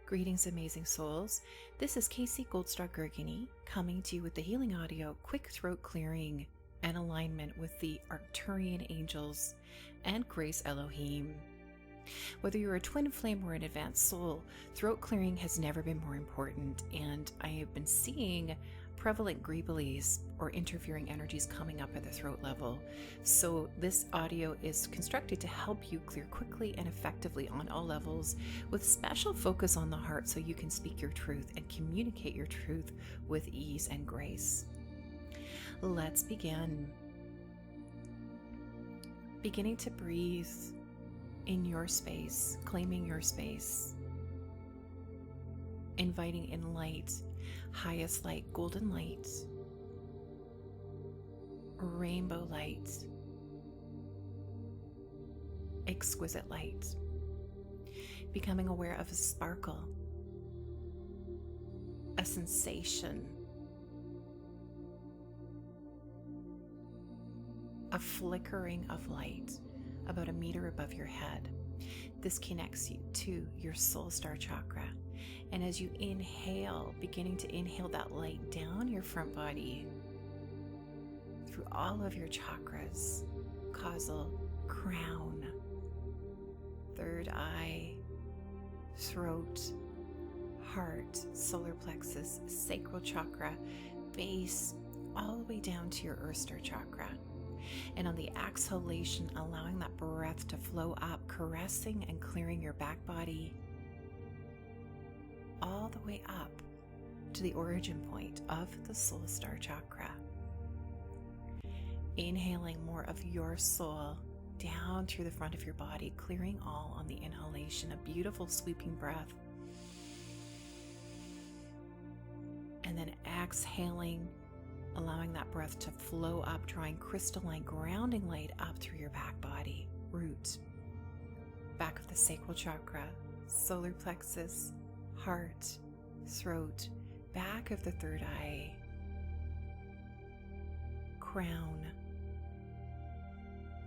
Greetings, amazing souls. This is Casey Goldstar Gergany coming to you with the healing audio, quick throat clearing, and alignment with the Arcturian angels and Grace Elohim. Whether you're a twin flame or an advanced soul, throat clearing has never been more important, and I have been seeing prevalent greeblies or interfering energies coming up at the throat level. So this audio is constructed to help you clear quickly and effectively on all levels, with special focus on the heart so you can speak your truth and communicate your truth with ease and grace. Let's begin. Beginning to breathe in your space, claiming your space, inviting in light, highest light, golden light, rainbow light, exquisite light, becoming aware of a sparkle, a sensation, a flickering of light about a meter above your head. This connects you to your soul star chakra. And as you inhale, beginning to inhale that light down your front body, through all of your chakras, causal, crown, third eye, throat, heart, solar plexus, sacral chakra, base, all the way down to your earth star chakra. And on the exhalation, allowing that breath to flow up, caressing and clearing your back body all the way up to the origin point of the soul star chakra. Inhaling more of your soul down through the front of your body, clearing all on the inhalation, a beautiful sweeping breath. And then exhaling, allowing that breath to flow up, drawing crystalline grounding light up through your back body, root, back of the sacral chakra, solar plexus, heart, throat, back of the third eye, crown,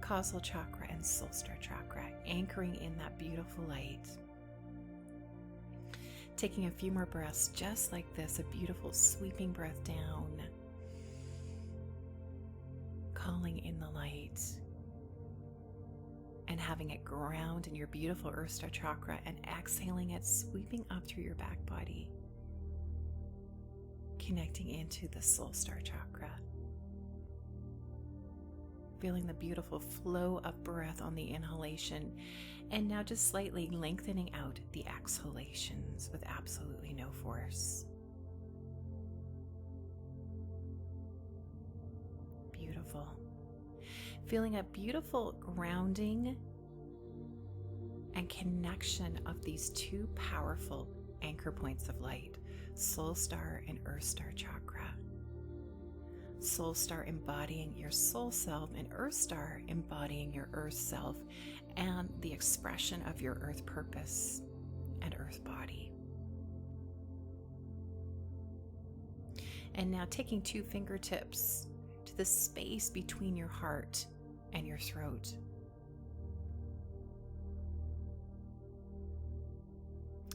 causal chakra, and soul star chakra, anchoring in that beautiful light. Taking a few more breaths just like this, a beautiful sweeping breath down, calling in the light, and having it ground in your beautiful earth star chakra, and exhaling it, sweeping up through your back body, connecting into the soul star chakra. Feeling the beautiful flow of breath on the inhalation, and now just slightly lengthening out the exhalations with absolutely no force. Beautiful. Feeling a beautiful grounding and connection of these two powerful anchor points of light, soul star and earth star chakra. Soul star embodying your soul self, and earth star embodying your earth self and the expression of your earth purpose and earth body. And now taking two fingertips to the space between your heart and your throat.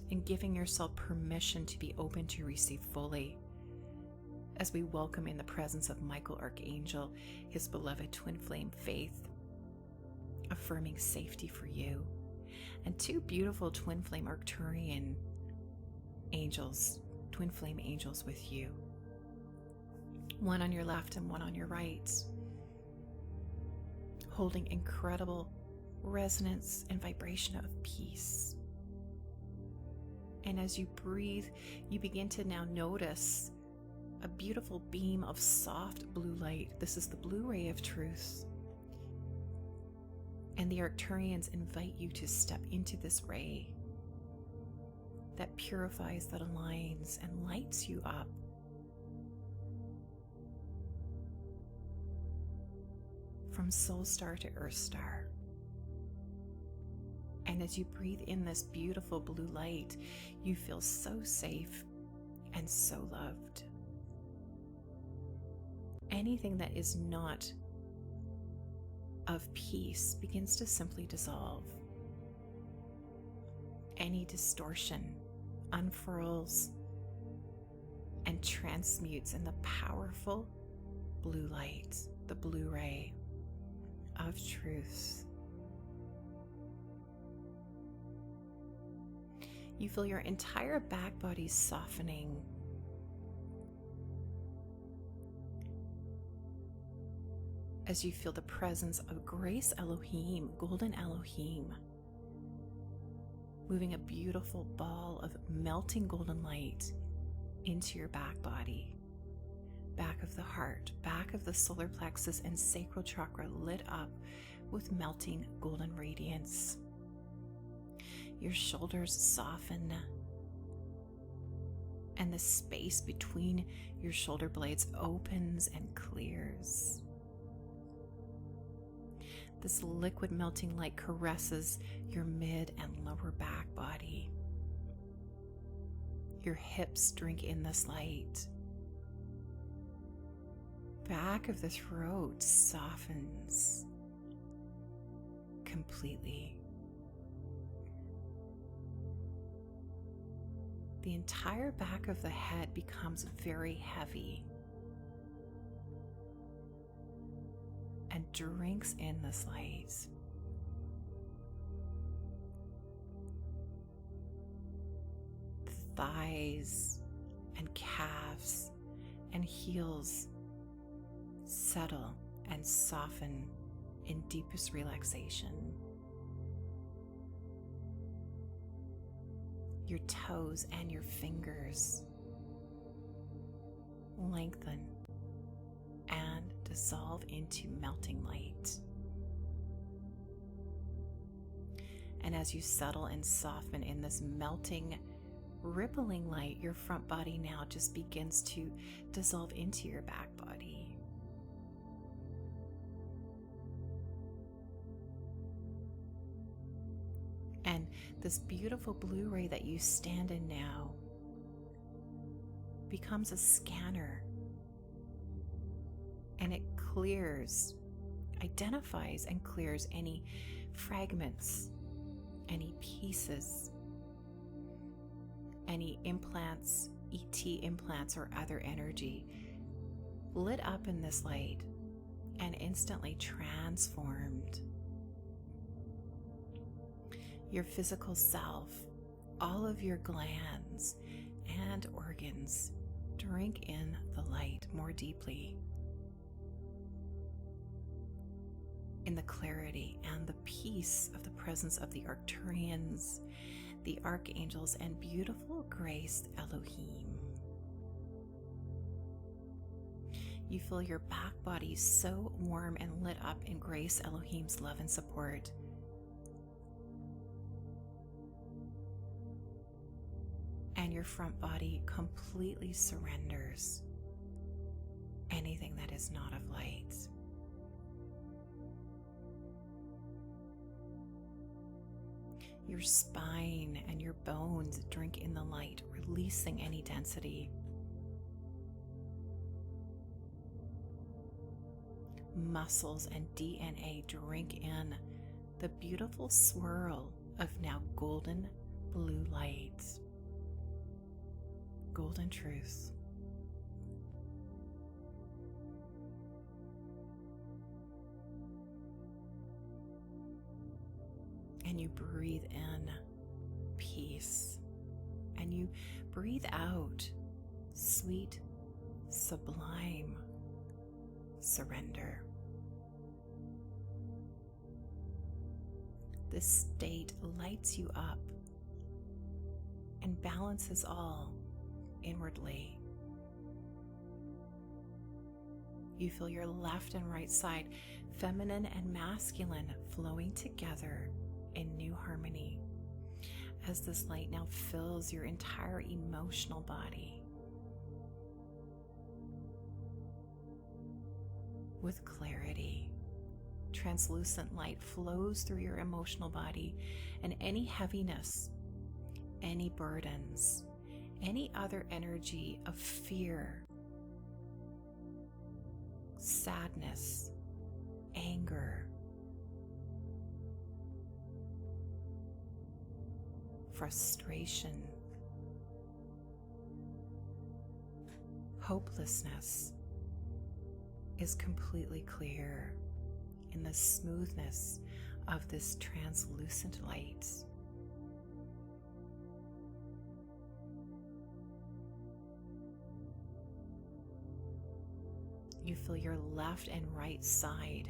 And giving yourself permission to be open to receive fully, as we welcome in the presence of Michael Archangel, his beloved twin flame Faith, affirming safety for you, and two beautiful twin flame Arcturian angels, twin flame angels with you, one on your left and one on your right, holding incredible resonance and vibration of peace. And as you breathe, you begin to now notice a beautiful beam of soft blue light. This is the blue ray of truth. And the Arcturians invite you to step into this ray that purifies, that aligns, and lights you up. From soul star to earth star. And as you breathe in this beautiful blue light, you feel so safe and so loved. Anything that is not of peace begins to simply dissolve. Any distortion unfurls and transmutes in the powerful blue light, the blue ray of truth. You feel your entire back body softening. As you feel the presence of Grace Elohim, Golden Elohim, moving a beautiful ball of melting golden light into your back body, back of the heart, back of the solar plexus and sacral chakra lit up with melting golden radiance. Your shoulders soften, and the space between your shoulder blades opens and clears. This liquid melting light caresses your mid and lower back body. Your hips drink in this light. Back of the throat softens completely. The entire back of the head becomes very heavy and drinks in this light. The thighs and calves and heels settle and soften in deepest relaxation. Your toes and your fingers lengthen and dissolve into melting light. And as you settle and soften in this melting, rippling light, your front body now just begins to dissolve into your back body. And this beautiful blue ray that you stand in now becomes a scanner, and it clears, identifies and clears any fragments, any pieces, any implants, ET implants or other energy lit up in this light and instantly transformed. Your physical self, all of your glands and organs drink in the light more deeply, in the clarity and the peace of the presence of the Arcturians, the archangels, and beautiful graced Elohim. You feel your back body so warm and lit up in Grace Elohim's love and support. And your front body completely surrenders anything that is not of light. Your spine and your bones drink in the light, releasing any density. Muscles and DNA drink in the beautiful swirl of now golden blue light. Golden truth. And you breathe in peace, and you breathe out sweet, sublime surrender. This state lights you up and balances all inwardly. You feel your left and right side, feminine and masculine, flowing together in new harmony as this light now fills your entire emotional body with clarity. Translucent light flows through your emotional body, and any heaviness, any burdens, any other energy of fear, sadness, anger, frustration, hopelessness is completely clear in the smoothness of this translucent light. You feel your left and right side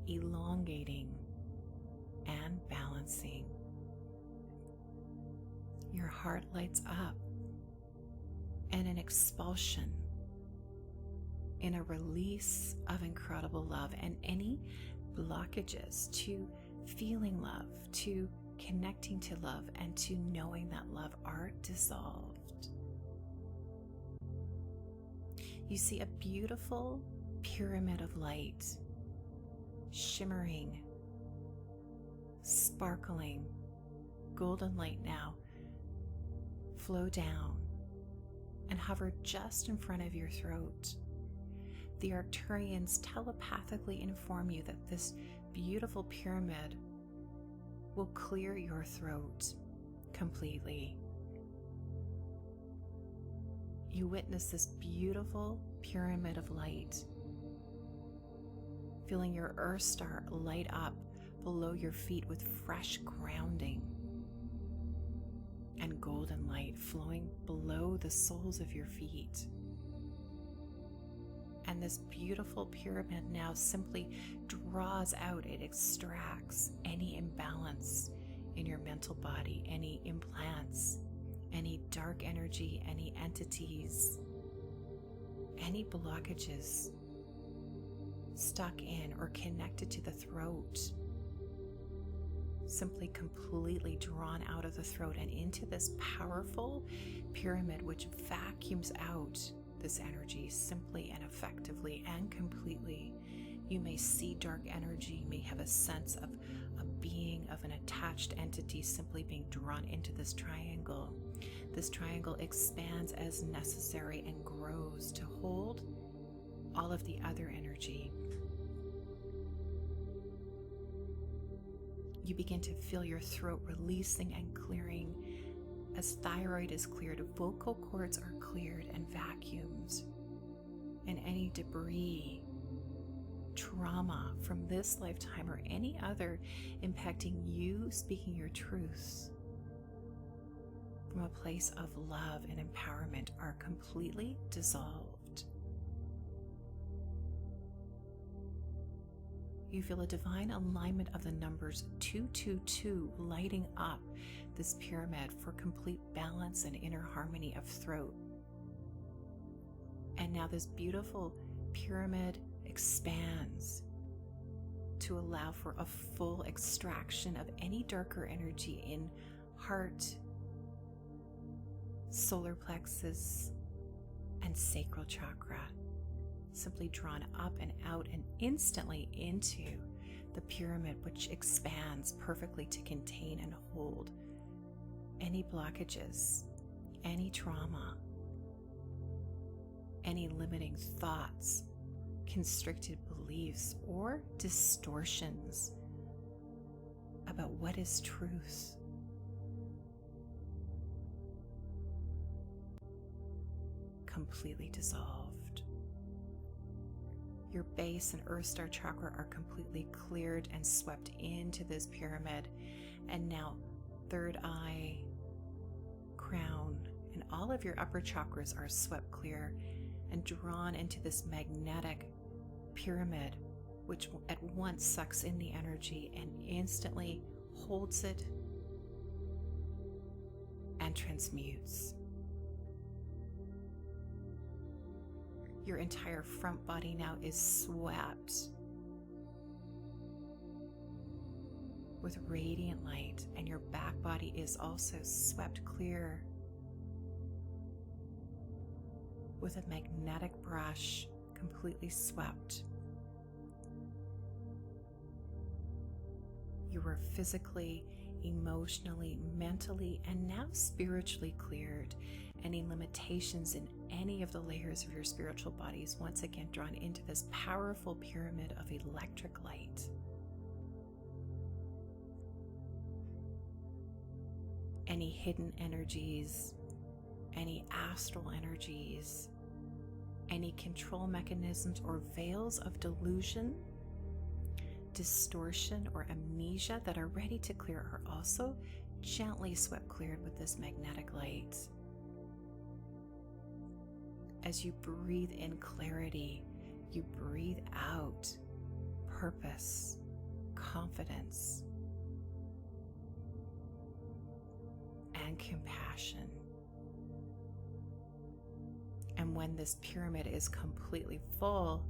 elongating and balancing. Your heart lights up, and an expulsion in a release of incredible love, and any blockages to feeling love, to connecting to love, and to knowing that love are dissolved. You see a beautiful pyramid of light, shimmering, sparkling, golden light now flow down and hover just in front of your throat. The Arcturians telepathically inform you that this beautiful pyramid will clear your throat completely. You witness this beautiful pyramid of light, feeling your Earth star light up below your feet with fresh grounding, and golden light flowing below the soles of your feet. And this beautiful pyramid now simply draws out, it extracts any imbalance in your mental body, any implants, any dark energy, any entities, any blockages stuck in or connected to the throat, simply completely drawn out of the throat and into this powerful pyramid which vacuums out this energy simply and effectively and completely. You may see dark energy, you may have a sense of a being, of an attached entity simply being drawn into this triangle. This triangle expands as necessary and grows to hold all of the other energy. You begin to feel your throat releasing and clearing as thyroid is cleared, vocal cords are cleared and vacuumed, and any debris, trauma from this lifetime or any other impacting you speaking your truth from a place of love and empowerment are completely dissolved. You feel a divine alignment of the numbers 222 lighting up this pyramid for complete balance and inner harmony of throat. And now this beautiful pyramid expands to allow for a full extraction of any darker energy in heart, solar plexus, and sacral chakra, simply drawn up and out and instantly into the pyramid, which expands perfectly to contain and hold any blockages, any trauma, any limiting thoughts, constricted beliefs, or distortions about what is truth. Completely dissolved. Your base and Earth Star chakra are completely cleared and swept into this pyramid, and now third eye, crown, and all of your upper chakras are swept clear and drawn into this magnetic pyramid, which at once sucks in the energy and instantly holds it and transmutes. Your entire front body now is swept with radiant light, and your back body is also swept clear with a magnetic brush, completely swept. You were physically, emotionally, mentally, and now spiritually cleared. Any limitations in any of the layers of your spiritual bodies once again drawn into this powerful pyramid of electric light. Any hidden energies, any astral energies, any control mechanisms or veils of delusion, distortion, or amnesia that are ready to clear are also gently swept cleared with this magnetic light. As you breathe in clarity, you breathe out purpose, confidence, and compassion. And when this pyramid is completely full,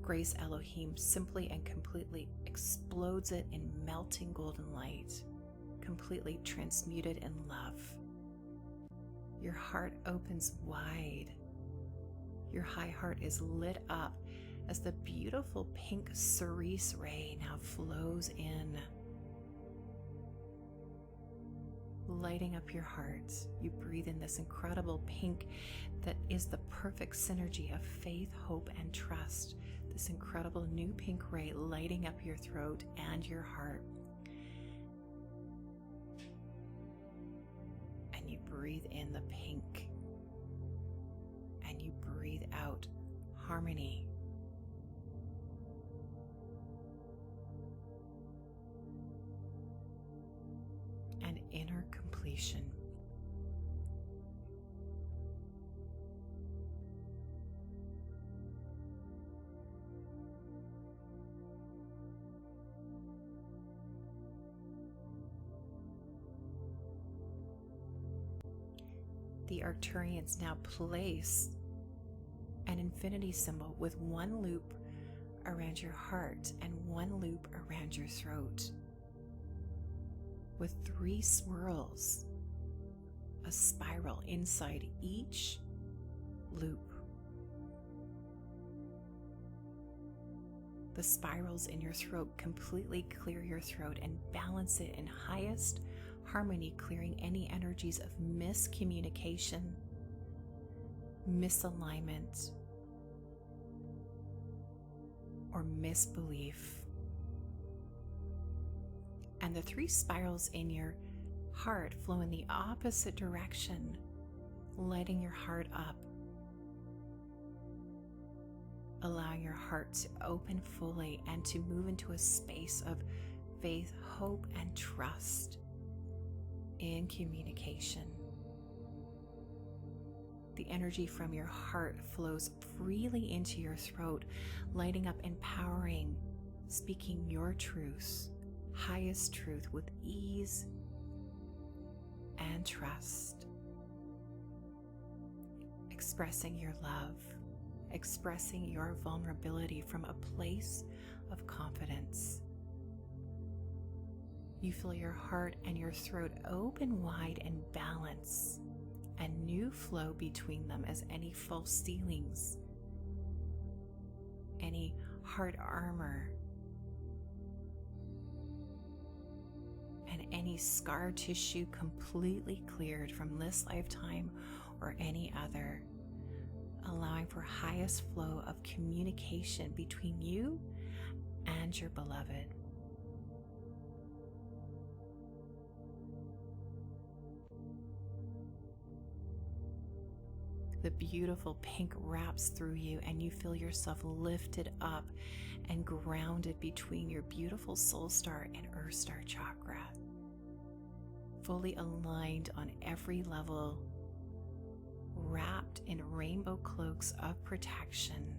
Grace Elohim simply and completely explodes it in melting golden light, completely transmuted in love. Your heart opens wide. Your high heart is lit up as the beautiful pink cerise ray now flows in, lighting up your heart. You breathe in this incredible pink that is the perfect synergy of faith, hope, and trust. This incredible new pink ray lighting up your throat and your heart. And you breathe in the pink. And you breathe out harmony. And inner completion. The Arcturians now place an infinity symbol with one loop around your heart and one loop around your throat, with 3 swirls, a spiral inside each loop. The spirals in your throat completely clear your throat and balance it in highest harmony, clearing any energies of miscommunication, misalignment, or misbelief. And the 3 spirals in your heart flow in the opposite direction, lighting your heart up, allowing your heart to open fully and to move into a space of faith, hope, and trust in communication. The energy from your heart flows freely into your throat, lighting up, empowering, speaking your truth, highest truth with ease and trust. Expressing your love, expressing your vulnerability from a place of confidence. You feel your heart and your throat open wide and balance, and new flow between them as any false ceilings, any heart armor, and any scar tissue completely cleared from this lifetime or any other, allowing for highest flow of communication between you and your beloved. The beautiful pink wraps through you, and you feel yourself lifted up and grounded between your beautiful soul star and earth star chakra, fully aligned on every level, wrapped in rainbow cloaks of protection,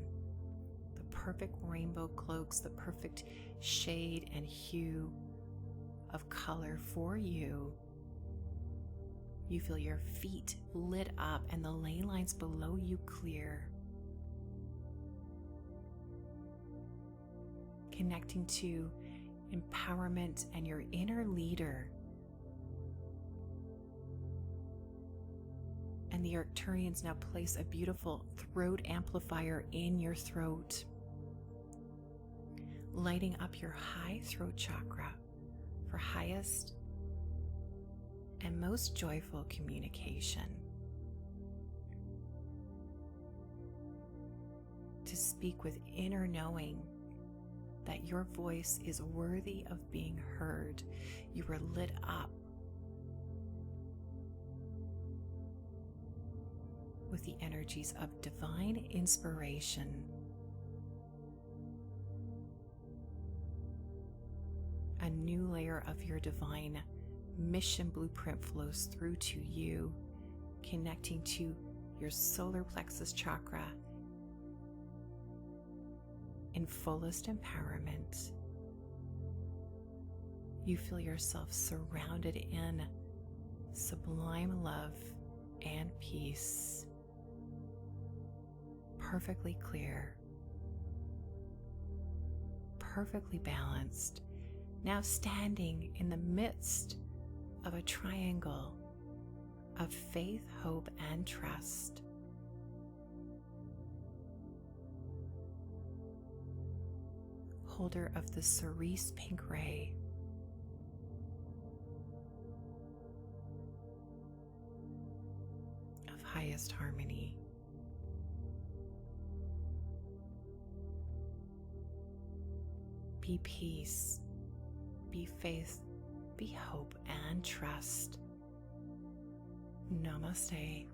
the perfect rainbow cloaks, the perfect shade and hue of color for you. You feel your feet lit up and the ley lines below you clear, connecting to empowerment and your inner leader. And the Arcturians now place a beautiful throat amplifier in your throat, lighting up your high throat chakra for highest and most joyful communication. To speak with inner knowing that your voice is worthy of being heard. You are lit up with the energies of divine inspiration. A new layer of your divine mission blueprint flows through to you, connecting to your solar plexus chakra in fullest empowerment. You feel yourself surrounded in sublime love and peace, perfectly clear, perfectly balanced, now standing in the midst of a triangle of faith, hope, and trust. Holder of the cerise pink ray, of highest harmony. Be peace, be faith, be hope, and trust. Namaste.